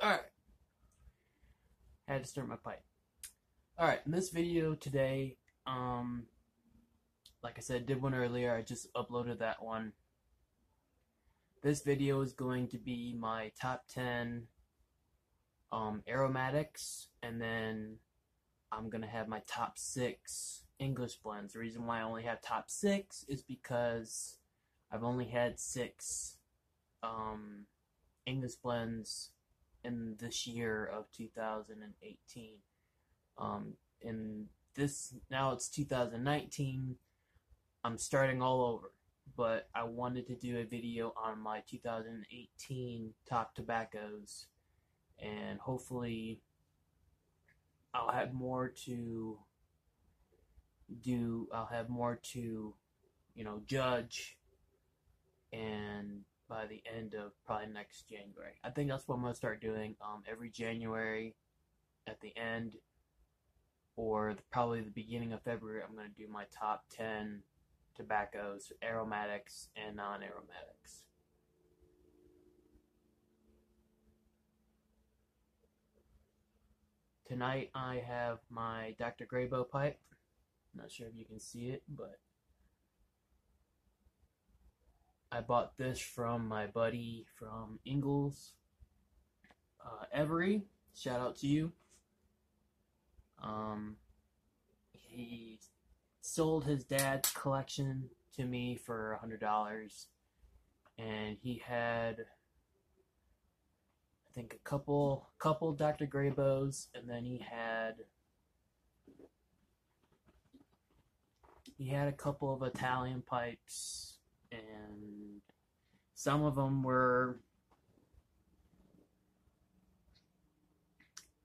Alright, had to start my pipe. Alright, in this video today, like I said, did one earlier, I just uploaded that one. This video is going to be my top 10 aromatics, and then I'm going to have my top 6 English blends. The reason why I only have top 6 is because I've only had 6 English blends in this year of 2018. In this, now it's 2019, I'm starting all over, but I wanted to do a video on my 2018 top tobaccos, and hopefully I'll have more to do. I'll have more to, judge, and by the end of probably next January. I think that's what I'm going to start doing. Every January at the end, or probably the beginning of February, I'm going to do my top 10 tobaccos, aromatics and non-aromatics. Tonight I have my Dr. Graybo pipe. Not sure if you can see it, but I bought this from my buddy from Ingalls, Every. Shout out to you. He sold his dad's collection to me for $100, and he had, I think, a couple Dr. Graybos, and then he had a couple of Italian pipes, and some of them were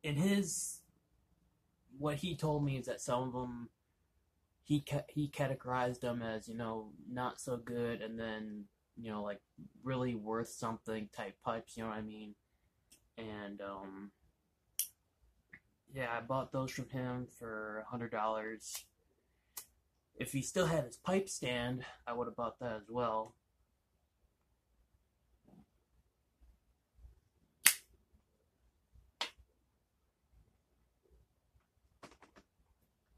in his. What he told me is that some of them he categorized them as not so good, and then like really worth something type pipes. You know what I mean? And yeah, I bought those from him for $100. If he still had his pipe stand, I would have bought that as well.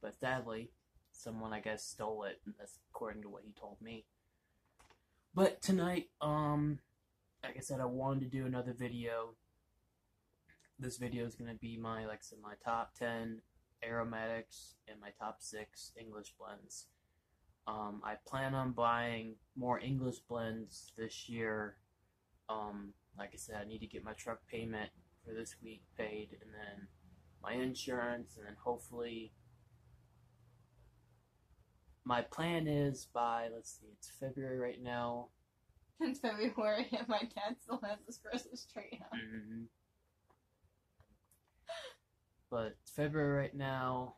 But sadly, someone, I guess, stole it, and that's according to what he told me. But tonight, like I said, I wanted to do another video. This video is going to be my top 10 aromatics and my top 6 English blends. I plan on buying more English blends this year. Like I said, I need to get my truck payment for this week paid, and then my insurance, and then hopefully my plan is by, let's see, it's February right now. It's February and my dad still has his Christmas tree up. Mm-hmm. But it's February right now.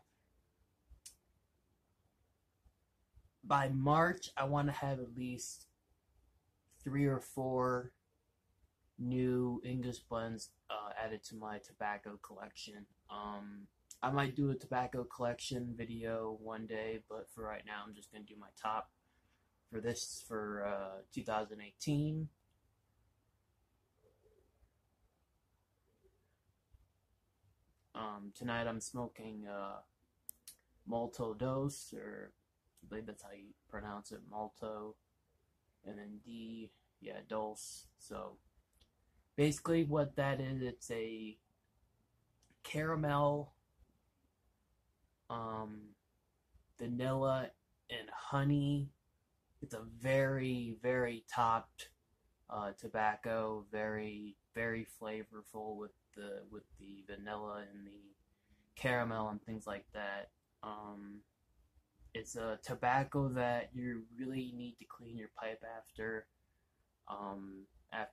By March, I want to have at least 3 or 4 new English blends added to my tobacco collection. I might do a tobacco collection video one day, but for right now, I'm just going to do my top for 2018. Tonight I'm smoking Malto Dose, or I believe that's how you pronounce it, Malto, and then Dulce. So basically what that is, it's a caramel, vanilla, and honey. It's a very, very topped tobacco, very, very flavorful with the vanilla and the caramel and things like that. It's a tobacco that you really need to clean your pipe after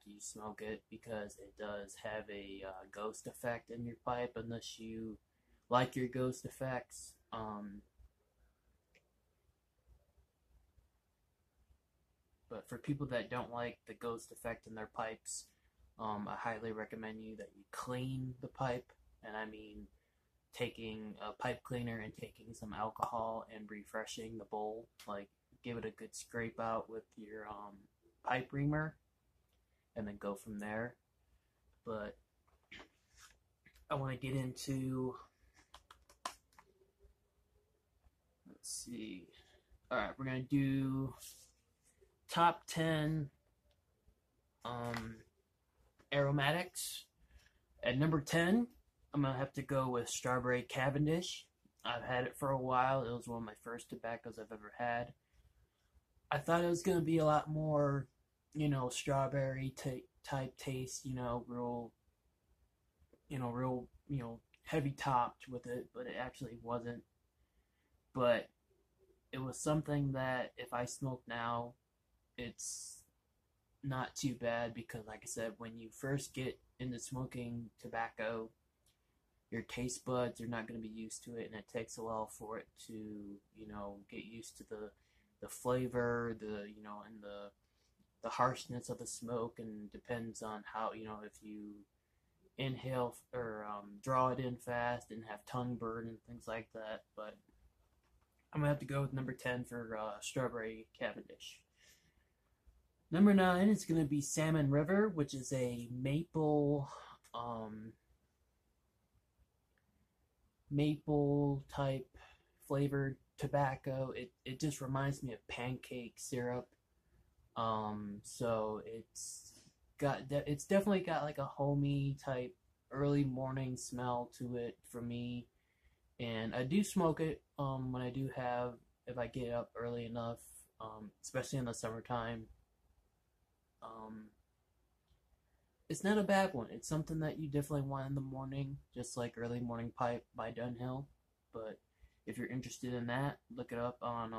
you smoke it, because it does have a ghost effect in your pipe, unless you like your ghost effects. But for people that don't like the ghost effect in their pipes, I highly recommend that you clean the pipe, and I mean taking a pipe cleaner and taking some alcohol and refreshing the bowl. Like, give it a good scrape out with your pipe reamer, and then go from there. But I want to get into, let's see. All right, we're going to do top 10 aromatics. At number 10, I'm going to have to go with Strawberry Cavendish. I've had it for a while. It was one of my first tobaccos I've ever had. I thought it was going to be a lot more, strawberry type taste, real, heavy topped with it, but it actually wasn't. But it was something that if I smoke now, it's not too bad because, like I said, when you first get into smoking tobacco, your taste buds are not going to be used to it, and it takes a while for it to, get used to the flavor, and the harshness of the smoke, and depends on how, if you inhale or draw it in fast and have tongue burn and things like that. But I'm gonna have to go with number 10 for Strawberry Cavendish. Number 9 is gonna be Salmon River, which is a maple type flavored tobacco. It just reminds me of pancake syrup. So it's definitely got like a homey type early morning smell to it for me. And I do smoke it when I do have, if I get up early enough, especially in the summertime. It's not a bad one. It's something that you definitely want in the morning, just like Early Morning Pipe by Dunhill. But if you're interested in that, look it up on,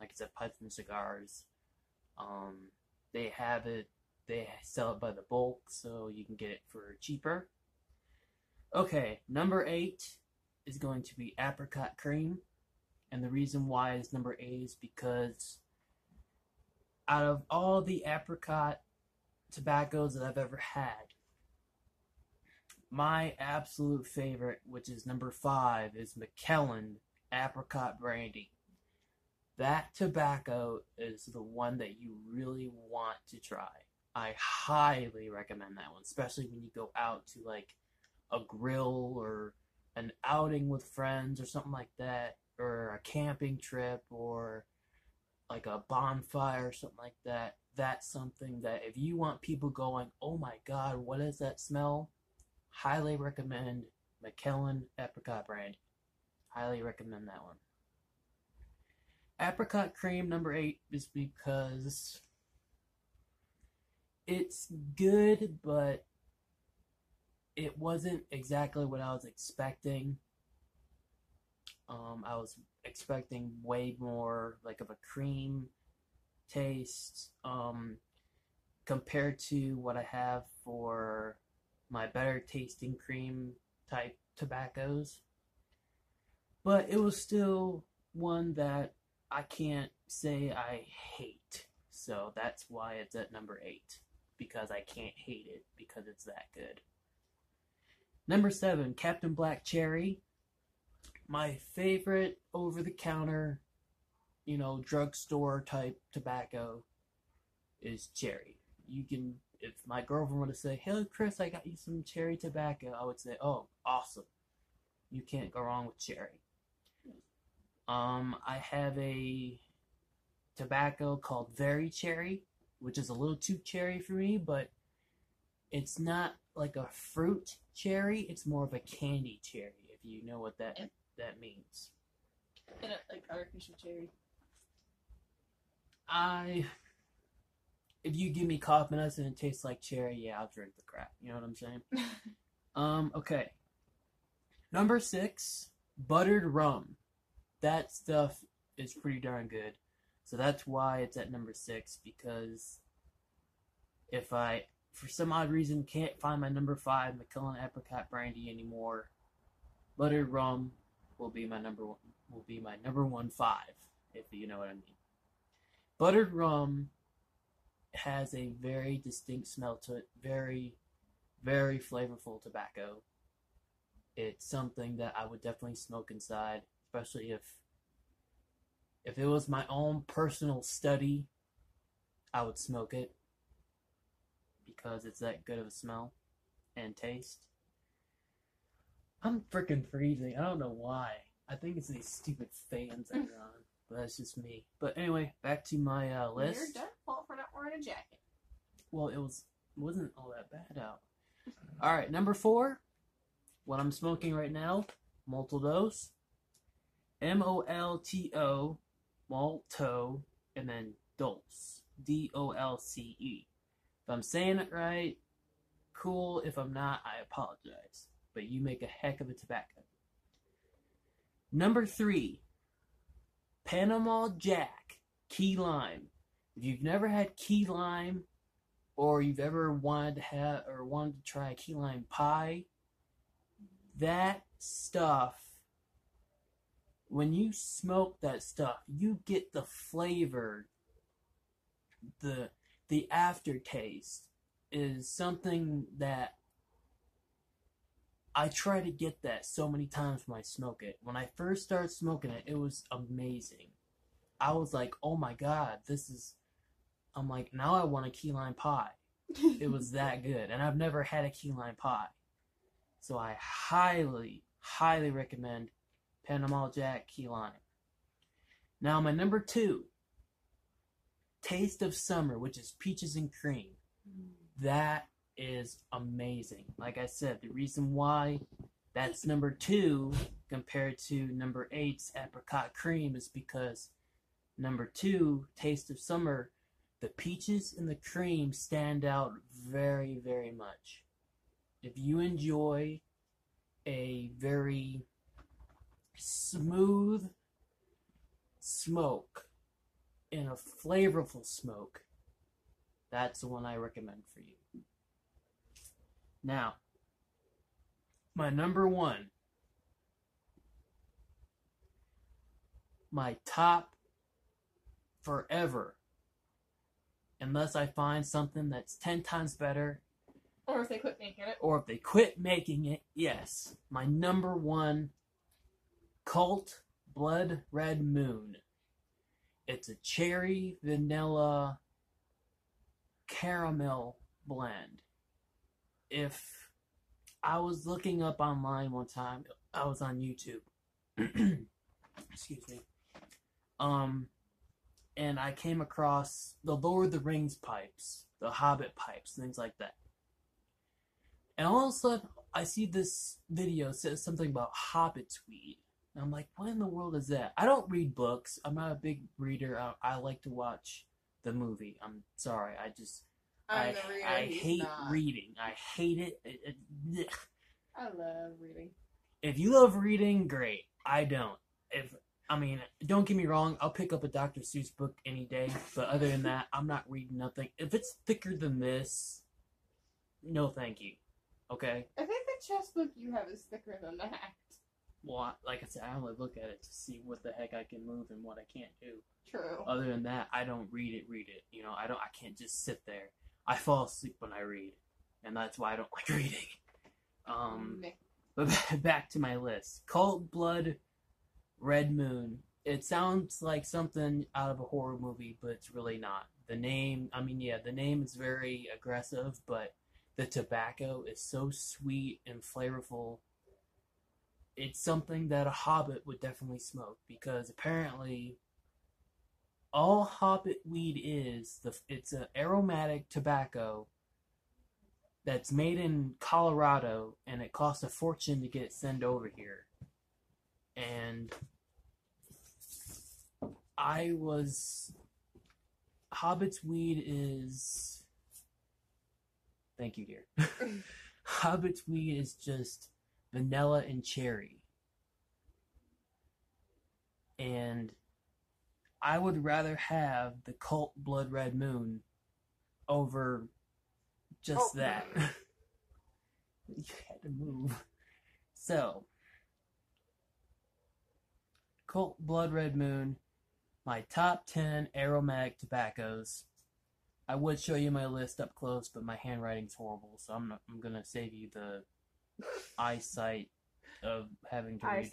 like I said, Pipes and Cigars. They have it, they sell it by the bulk, so you can get it for cheaper. Okay, number 8 is going to be Apricot Cream. And the reason why is number 8 is because out of all the apricot tobaccos that I've ever had, my absolute favorite, which is number 5, is Macallan Apricot Brandy. That tobacco is the one that you really want to try. I highly recommend that one, especially when you go out to like a grill or an outing with friends or something like that, or a camping trip or like a bonfire or something like that. That's something that if you want people going, oh my god, what is that smell? Highly recommend Macallan Apricot Brandy. Highly recommend that one. Apricot Cream number 8 is because it's good, but it wasn't exactly what I was expecting. I was expecting way more like of a cream taste compared to what I have for my better tasting cream type tobaccos. But it was still one that I can't say I hate. So that's why it's at number 8. Because I can't hate it because it's that good. Number 7, Captain Black Cherry. My favorite over-the-counter, drugstore type tobacco is cherry. You can, if my girlfriend were to say, hey Chris, I got you some cherry tobacco, I would say, oh, awesome. You can't go wrong with cherry. I have a tobacco called Very Cherry, which is a little too cherry for me, but it's not like a fruit cherry, it's more of a candy cherry, if you know what that means. Like artificial cherry. If you give me cough medicine and it tastes like cherry, yeah, I'll drink the crap. You know what I'm saying? Okay. Number 6, buttered rum. That stuff is pretty darn good. So that's why it's at number 6, because if I, for some odd reason, can't find my number 5 Macallan Apricot Brandy anymore, buttered rum will be my number 1 5, if you know what I mean. Buttered rum has a very distinct smell to it, very, very flavorful tobacco. It's something that I would definitely smoke inside, especially if it was my own personal study, I would smoke it because it's that good of a smell and taste. I'm freaking freezing. I don't know why. I think it's these stupid fans that are on. But that's just me. But anyway, back to my list. You're done fault for not wearing a jacket. Well, wasn't all that bad out. Alright, number 4. What I'm smoking right now. Multiple dose. MOLTO. Malto. And then Dulce. DOLCE. If I'm saying it right, cool. If I'm not, I apologize. But you make a heck of a tobacco. Number 3. Panama Jack Key Lime. If you've never had key lime, or you've ever wanted to try a key lime pie, that stuff, when you smoke that stuff, you get the flavor, the aftertaste is something that I try to get that so many times when I smoke it. When I first started smoking it, it was amazing. I was like, oh my god, I'm like, now I want a key lime pie. It was that good. And I've never had a key lime pie. So I highly, highly recommend Panama Jack Key Lime. Now my number 2, Taste of Summer, which is peaches and cream. That is amazing. Like I said, the reason why that's number 2 compared to number 8's apricot cream is because number 2, Taste of Summer, the peaches and the cream stand out very, very much. If you enjoy a very smooth smoke and a flavorful smoke, that's the one I recommend for you. Now, my number 1, my top forever, unless I find something that's 10 times better. Or if they quit making it. Or if they quit making it, yes. My number 1, Cult Blood Red Moon. It's a cherry, vanilla, caramel blend. If I was looking up online one time, I was on YouTube. Excuse me. And I came across the Lord of the Rings pipes, the Hobbit pipes, things like that. And all of a sudden, I see this video says something about Hobbit's weed. And I'm like, what in the world is that? I don't read books. I'm not a big reader. I like to watch the movie. I'm sorry. I hate reading. I hate it. I love reading. If you love reading, great. I don't. Don't get me wrong. I'll pick up a Dr. Seuss book any day. But other than that, I'm not reading nothing. If it's thicker than this, no thank you. Okay? I think the chess book you have is thicker than that. Well, like I said, I only look at it to see what the heck I can move and what I can't do. True. Other than that, I don't read it. You know, I can't just sit there. I fall asleep when I read. And that's why I don't like reading. But back to my list. Cult Blood Red Moon. It sounds like something out of a horror movie, but it's really not. The name is very aggressive, but the tobacco is so sweet and flavorful. It's something that a Hobbit would definitely smoke, because apparently all Hobbit weed it's an aromatic tobacco that's made in Colorado, and it costs a fortune to get it sent over here. And Hobbit's weed is... Thank you, dear. Hobbit's weed is just vanilla and cherry. And I would rather have the Cult Blood Red Moon over just that. You had to move. So, Cult Blood Red Moon, my top 10 aromatic tobaccos. I would show you my list up close, but my handwriting's horrible, so I'm gonna save you the eyesight of having to read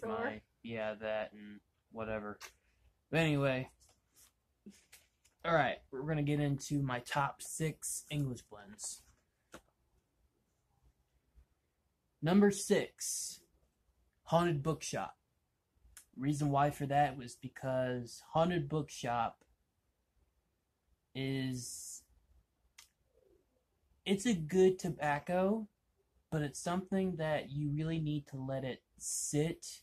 that and whatever. But anyway, alright, we're gonna get into my top 6 English blends. Number 6, Haunted Bookshop. Reason why for that was because Haunted Bookshop is, it's a good tobacco, but it's something that you really need to let it sit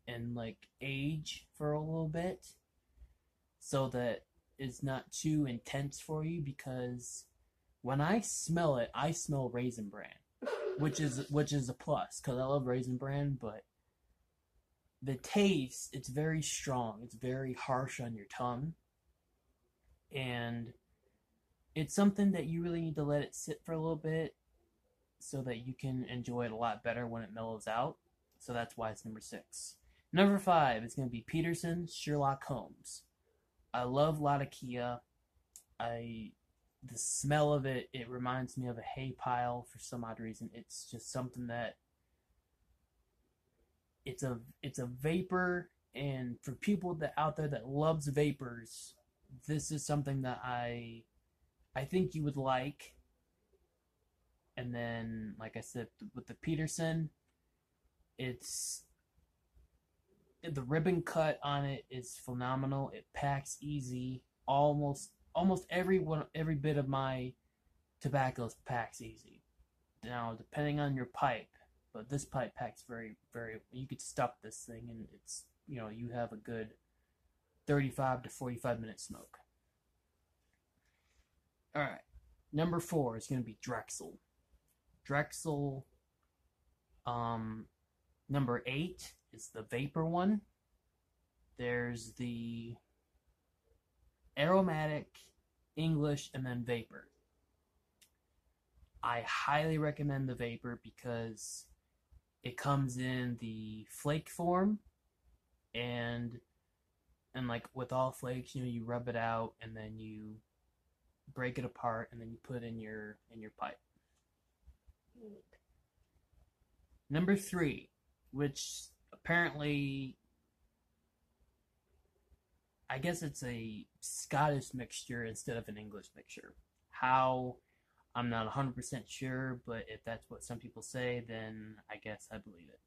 and like age for a little bit so that it's not too intense for you, because when I smell it, I smell Raisin Bran, which is a plus because I love Raisin Bran, but the taste, it's very strong, it's very harsh on your tongue, and it's something that you really need to let it sit for a little bit so that you can enjoy it a lot better when it mellows out. So that's why it's number 6. Number 5 is going to be Peterson's Sherlock Holmes. I love Latakia. The smell of it, it reminds me of a hay pile for some odd reason. It's just something that it's a vapor, and for people that out there that loves vapors, this is something that I think you would like. And then, like I said, with the Peterson, it's the ribbon cut on it is phenomenal. It packs easy. Almost every bit of my tobaccos packs easy. Now, depending on your pipe, but this pipe packs very, very. You could stuff this thing, and it's, you have a good 35 to 45 minute smoke. All right, number 4 is going to be Drexel. Drexel. Number 8 is the vapor one. There's the aromatic, English, and then vapor. I highly recommend the vapor because it comes in the flake form, and like with all flakes, you rub it out and then you break it apart and then you put it in your pipe. Number 3, which apparently, I guess it's a Scottish mixture instead of an English mixture. How? I'm not 100% sure, but if that's what some people say, then I guess I believe it.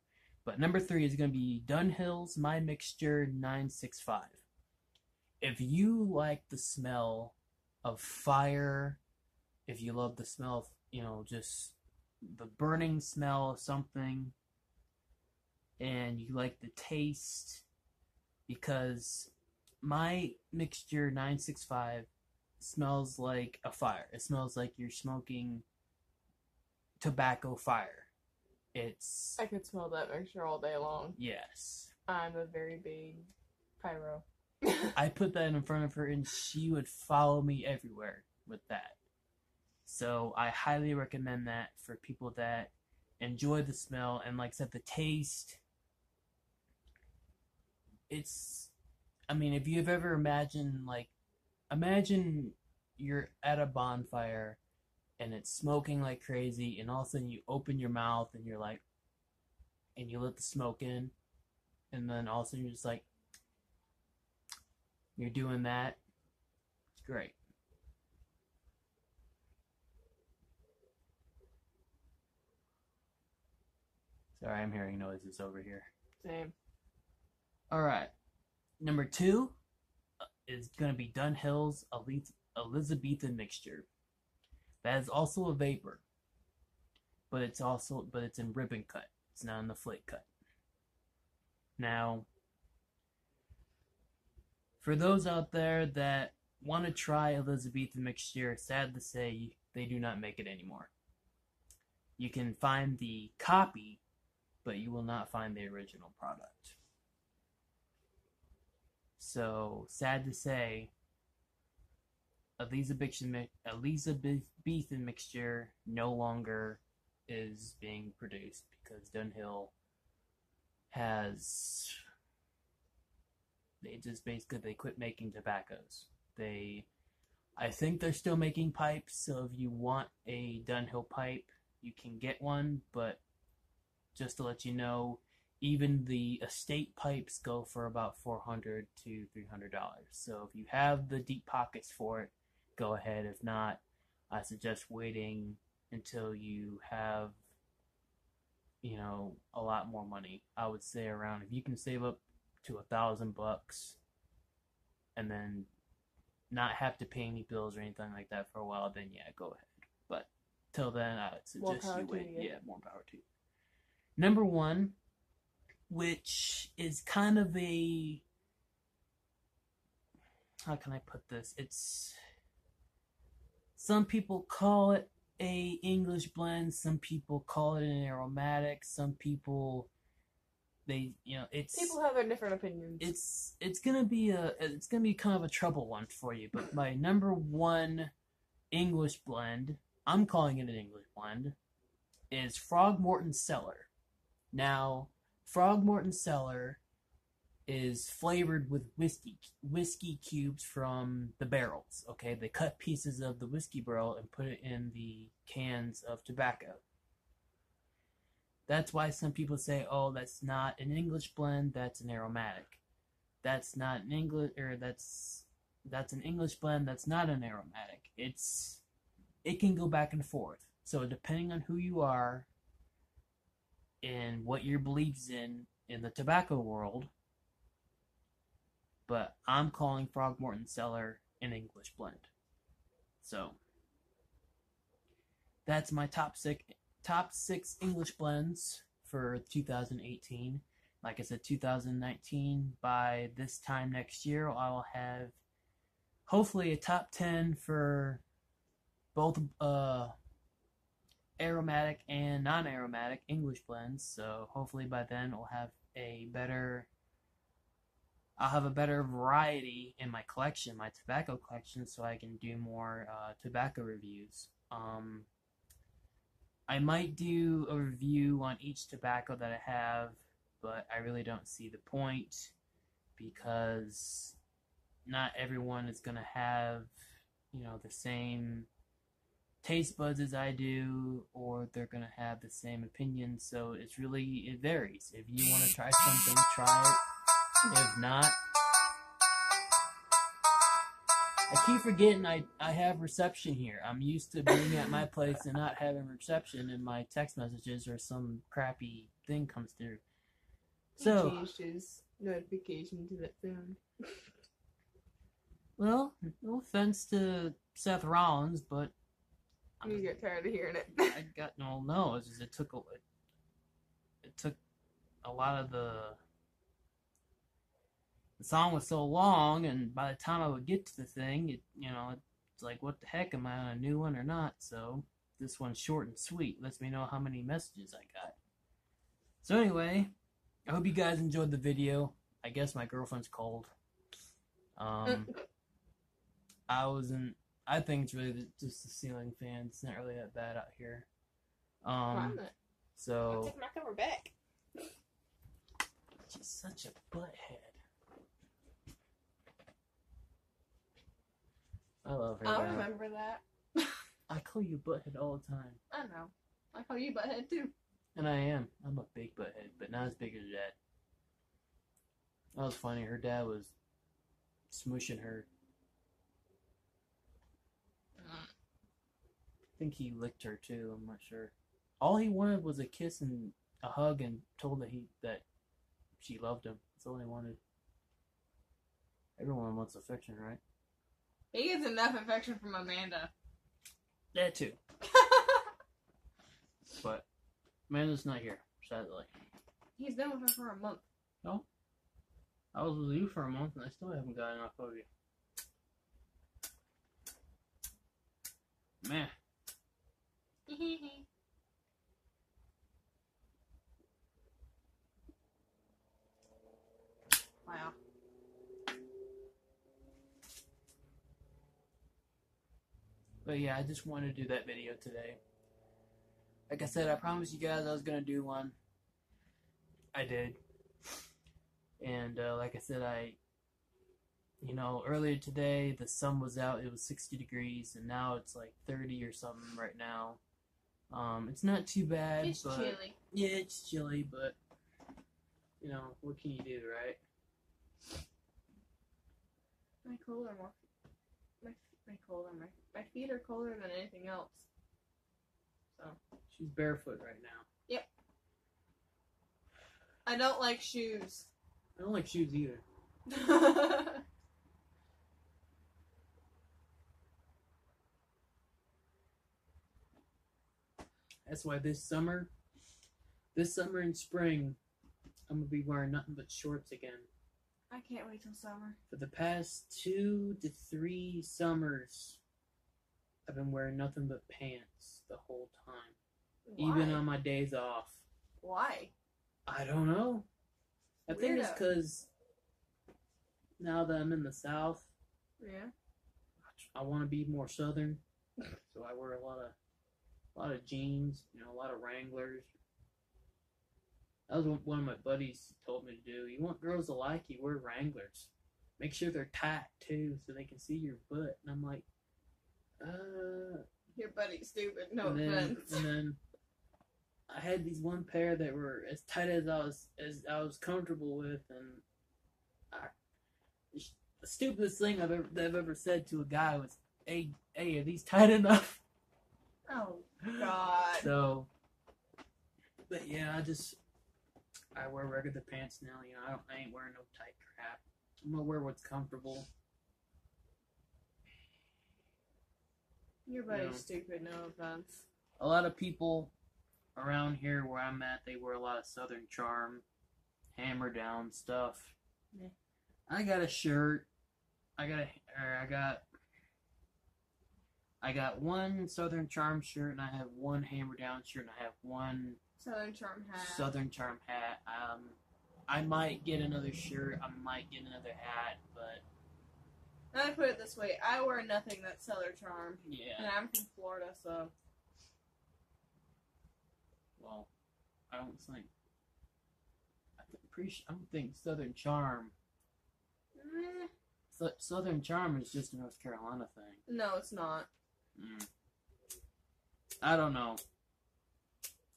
But number 3 is going to be Dunhill's My Mixture 965. If you like the smell of fire, if you love the smell of, just the burning smell of something, and you like the taste, because My Mixture 965 smells like a fire. It smells like you're smoking tobacco fire. I could smell that mixture all day long. Yes. I'm a very big pyro. I put that in front of her and she would follow me everywhere with that. So I highly recommend that for people that enjoy the smell, and like I said, the taste. If you've ever imagine you're at a bonfire and it's smoking like crazy, and all of a sudden you open your mouth and you're like, and you let the smoke in, and then all of a sudden you're just like, you're doing that. It's great. Sorry, I'm hearing noises over here. Same. Alright. Number 2 is going to be Dunhill's Elizabethan Mixture. That is also a vapor, but it's in ribbon cut. It's not in the flake cut. Now, for those out there that want to try Elizabethan Mixture, sad to say they do not make it anymore. You can find the copy, but you will not find the original product. So, sad to say, Elizabethan Mixture no longer is being produced because Dunhill they quit making tobaccos. I think they're still making pipes, so if you want a Dunhill pipe, you can get one, but just to let you know, even the estate pipes go for about $400 to $300. So if you have the deep pockets for it, go ahead. If not, I suggest waiting until you have you know, a lot more money. I would say around, if you can save up to $1,000 and then not have to pay any bills or anything like that for a while, then yeah, go ahead. But till then, I would suggest you wait. Yeah, more power to you. Number one, which is kind of a, how can I put this? It's, some people call it a English blend, some people call it an aromatic, some people, they, you know, it's, people have their different opinions. It's gonna be kind of a trouble one for you. But my number one English blend, I'm calling it an English blend, is Frogmorton Cellar. Now, Frogmorton Cellar is flavored with whiskey cubes from the barrels. Okay, they cut pieces of the whiskey barrel and put it in the cans of tobacco. That's why some people say, "Oh, that's not an English blend. That's an aromatic. That's not an English, or that's an English blend. That's not an aromatic." It can go back and forth. So depending on who you are and what your beliefs in the tobacco world, but I'm calling Frogmorton Cellar an English blend. So that's my top six English blends for 2018. Like I said, 2019, by this time next year, I will have hopefully a top 10 for both aromatic and non-aromatic English blends. So hopefully by then I'll have a better variety in my collection, my tobacco collection, so I can do more tobacco reviews. I might do a review on each tobacco that I have, but I really don't see the point, because not everyone is going to have, you know, the same taste buds as I do, or they're going to have the same opinion. So it varies. If you want to try something, try it. If not, I keep forgetting I have reception here. I'm used to being at my place and not having reception, and my text messages or some crappy thing comes through. So he changed his notification to that sound. Well, no offense to Seth Rollins, but you get tired of hearing it. I got no. It's just it took a lot of the song was so long, and by the time I would get to the thing, it's like, what the heck, am I on a new one or not? So this one's short and sweet. Lets me know how many messages I got. So anyway, I hope you guys enjoyed the video. I guess my girlfriend's cold. I think it's really just the ceiling fan. It's not really that bad out here. So I'll take my cover back. She's such a butthead. I love her. I'll remember that. I call you butthead all the time. I know. I call you butthead too. And I am. I'm a big butthead, but not as big as your dad. That was funny. Her dad was smooshing her. I think he licked her too. I'm not sure. All he wanted was a kiss and a hug, and told that she loved him. That's all he wanted. Everyone wants affection, right? He gets enough affection from Amanda. That too. But Amanda's not here, sadly. He's been with her for a month. No? I was with you for a month, and I still haven't got enough of you. Man. Wow. But yeah, I just wanted to do that video today. Like I said, I promised you guys I was going to do one. I did. And like I said, earlier today the sun was out. It was 60 degrees, and now it's like 30 or something right now. It's not too bad. It's chilly. Yeah, it's chilly, but what can you do, right? My feet are colder than anything else. So she's barefoot right now. Yep. I don't like shoes. I don't like shoes either. That's why this summer and spring, I'm gonna be wearing nothing but shorts again. I can't wait till summer. For the past 2 to 3 summers, I've been wearing nothing but pants the whole time. Why? Even on my days off. Why? I don't know. I think it's Weirdo. because now that I'm in the South, Yeah. I want to be more Southern, so I wear a lot of jeans, a lot of Wranglers. That was what one of my buddies told me to do. You want girls to like you, wear Wranglers. Make sure they're tight too, so they can see your butt. And I'm like, Your buddy's stupid. No and offense. then I had these one pair that were as tight as I was comfortable with, and the stupidest thing I've ever said to a guy was, "Hey, are these tight enough?" Oh God. So, but yeah, I wear regular pants now. I ain't wearing no tight crap. I'm gonna wear what's comfortable. Your buddy's stupid. No offense. A lot of people around here where I'm at, they wear a lot of Southern Charm, hammer down stuff. Yeah. I got a shirt. I got one Southern Charm shirt, and I have one hammer down shirt, and I have one Southern Charm hat. Southern Charm hat. I might get another shirt. I might get another hat, but Let me put it this way: I wear nothing that's Southern Charm, and yeah. I'm from Florida, so. Well, I don't think. I don't think Southern Charm. Southern Charm is just a North Carolina thing. No, it's not. I don't know.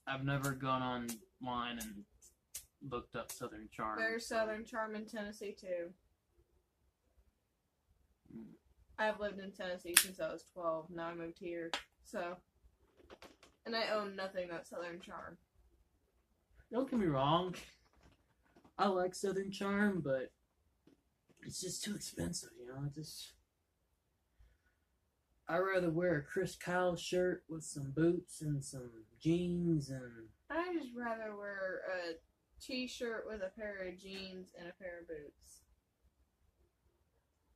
I've never gone online and looked up Southern Charm. There's Southern Charm in Tennessee too. Mm. I've lived in Tennessee since I was 12. Now I moved here, so. And I own nothing that's Southern Charm. Don't get me wrong. I like Southern Charm, but it's just too expensive, I'd rather wear a Chris Kyle shirt with some boots and some jeans and... I just rather wear a t-shirt with a pair of jeans and a pair of boots.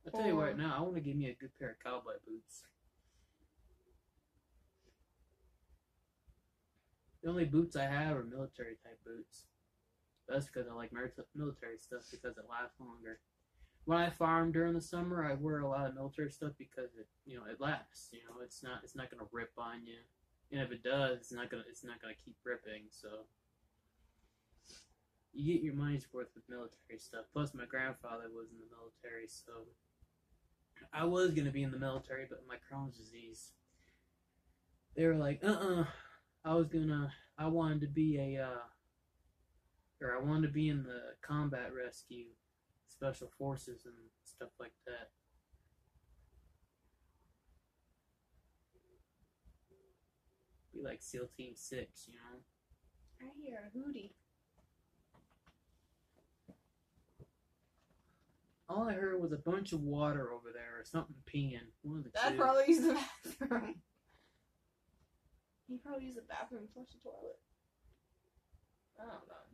I'll tell you right now, I want to give me a good pair of cowboy boots. The only boots I have are military type boots. That's because I like military stuff because it lasts longer. When I farm during the summer, I wear a lot of military stuff because it lasts. It's not gonna rip on you, and if it does, it's not gonna keep ripping. So you get your money's worth with military stuff. Plus, my grandfather was in the military, so I was gonna be in the military, but my Crohn's disease. They were like, I wanted to be I wanted to be in the combat rescue. Special forces and stuff like that. Be like SEAL Team 6, I hear a hootie. All I heard was a bunch of water over there or something peeing. One of the Dad two. probably used the bathroom. He probably used the bathroom to flush the toilet. I don't know.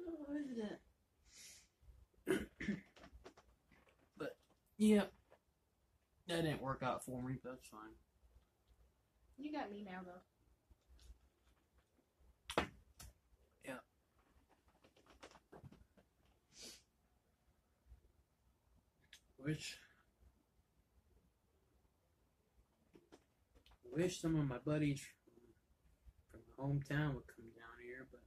Oh, isn't it? But yeah, that didn't work out for me. But that's fine. You got me now, though. Yeah. Wish some of my buddies from my hometown would come down here, but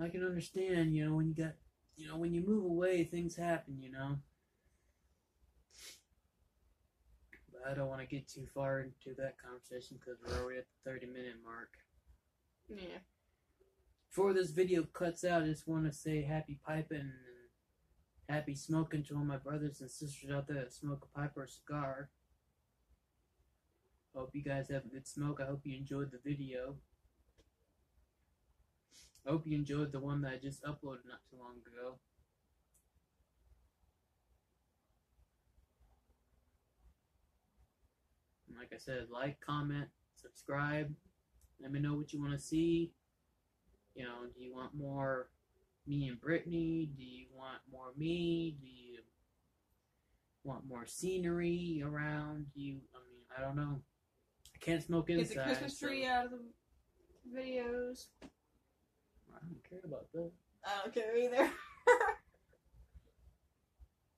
I can understand, when you move away, things happen, But I don't want to get too far into that conversation because we're already at the 30-minute mark. Yeah. Before this video cuts out, I just want to say happy piping and happy smoking to all my brothers and sisters out there that smoke a pipe or a cigar. Hope you guys have a good smoke. I hope you enjoyed the video. I hope you enjoyed the one that I just uploaded not too long ago. And like I said, like, comment, subscribe. Let me know what you want to see. You know, do you want more me and Brittany? Do you want more me? Do you want more scenery around you? I mean, I don't know. I can't smoke inside. Get the Christmas tree out of the videos. I don't care about that. I don't care either.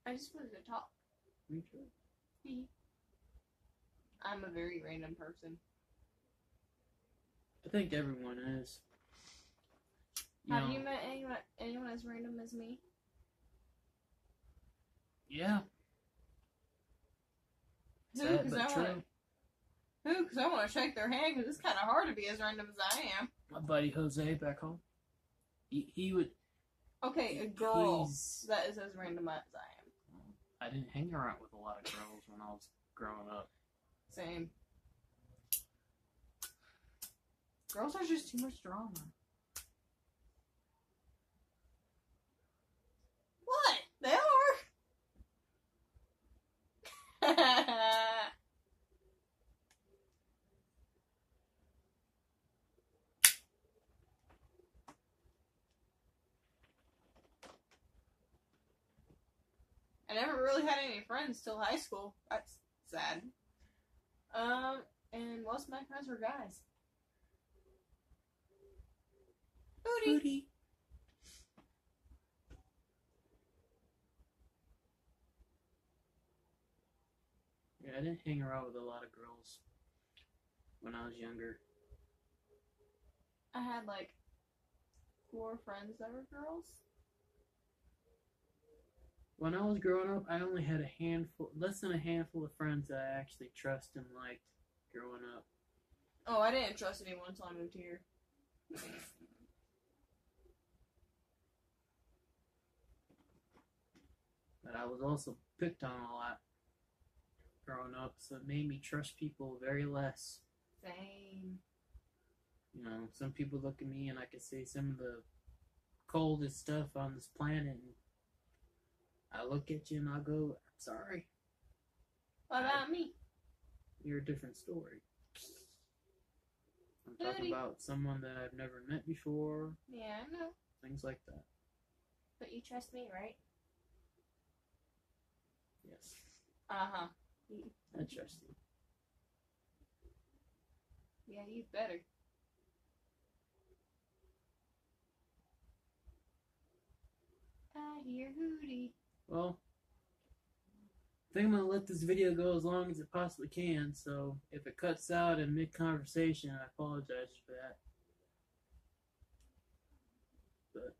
I just wanted to talk. Me too. I'm a very random person. I think everyone is. Have you met anyone as random as me? Yeah. Who? Because I want to shake their hand because it's kind of hard to be as random as I am. My buddy Jose back home. He would. Okay, a girl that is as random as I am. I didn't hang around with a lot of girls when I was growing up. Same. Girls are just too much drama. What? They are. I never really had any friends till high school. That's sad. And most of my friends were guys. Booty. Yeah, I didn't hang around with a lot of girls when I was younger. I had like 4 friends that were girls. When I was growing up, I only had less than a handful of friends that I actually trust and liked growing up. Oh, I didn't trust anyone until I moved here. But I was also picked on a lot growing up, so it made me trust people very less. Same. You know, some people look at me and I can say some of the coldest stuff on this planet, and I look at you and I go, I'm sorry. What about me? You're a different story. I'm talking about someone that I've never met before. Yeah, I know. Things like that. But you trust me, right? Yes. Uh-huh. I trust you. Yeah, you better. I hear Hootie. Well, I think I'm going to let this video go as long as it possibly can, so if it cuts out in mid-conversation, I apologize for that. But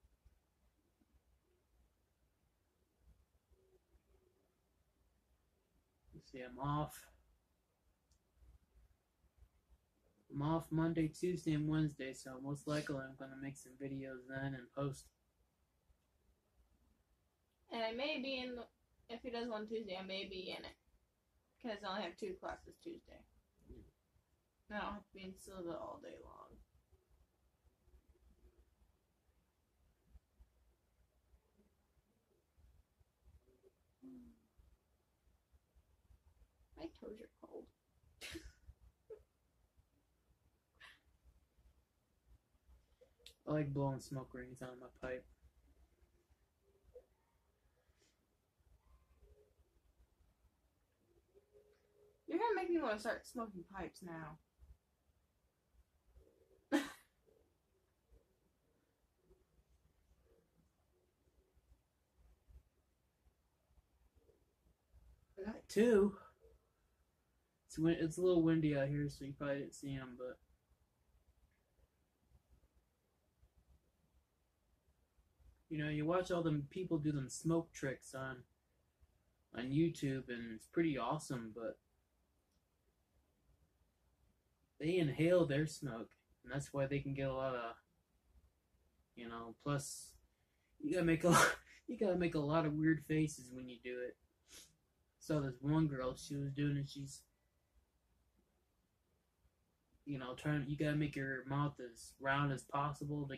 let's see, I'm off Monday, Tuesday, and Wednesday, so most likely I'm going to make some videos then and post. And I may be in the... If he does one Tuesday, I may be in it. Because I only have 2 classes Tuesday. I don't have to be in Silva all day long. My toes are cold. I like blowing smoke rings out of my pipe. You're gonna make me want to start smoking pipes now. I got 2. It's a little windy out here, so you probably didn't see them, but you know, you watch all them people do them smoke tricks on YouTube, and it's pretty awesome, but they inhale their smoke, and that's why they can get a lot of, you know, plus you gotta make a lot of weird faces when you do it. So this one girl, she was doing it, you gotta make your mouth as round as possible to